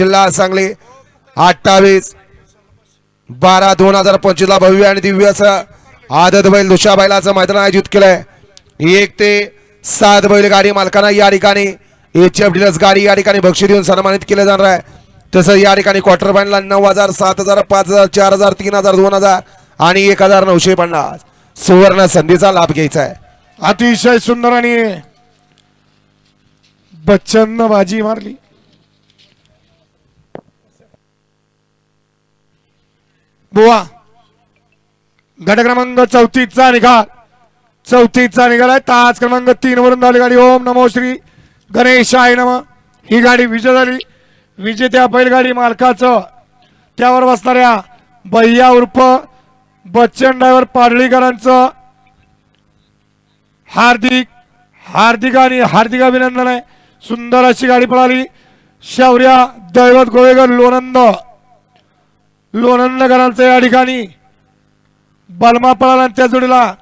जिल्हा सांगली 28/12/2025 ला भव्य आणि दिव्य असं आदत बैल दुसऱ्या बैलाचं मैदान आयोजित केलंय. 1 ते 7 बैलगाडी मालकांना या ठिकाणी HF डीलर्स गाडी या ठिकाणी बक्षीस देऊन सन्मानित केले जाणार आहे. तसं या ठिकाणी क्वार्टर फायनलला 9,000 7,000 5,000 4,000 3,000 2,000 आणि 1,950 सुवर्ण संधीचा लाभ घ्यायचा आहे. अतिशय सुंदर आणि बच्चन बाजी मारली. बुवा गट क्रमांक 34चा निकाल 34चा निकाल आहे. तास क्रमांक 3 वरून धावली गाडी. ओम नमो श्री गणेशाय नम. ही गाडी विजय झाली. विजेत्या बैलगाडी मालकाचं त्यावर बसणाऱ्या भैया उर्फ बच्चन ड्रायव्हर पाडळीकरांचं हार्दिक हार्दिक अभिनंदन आहे. सुंदर अशी गाडी पळाली. शौर्या दैवत गोळेकर लोणंदकरांचं या ठिकाणी बलमा पळाला. त्या जोडीला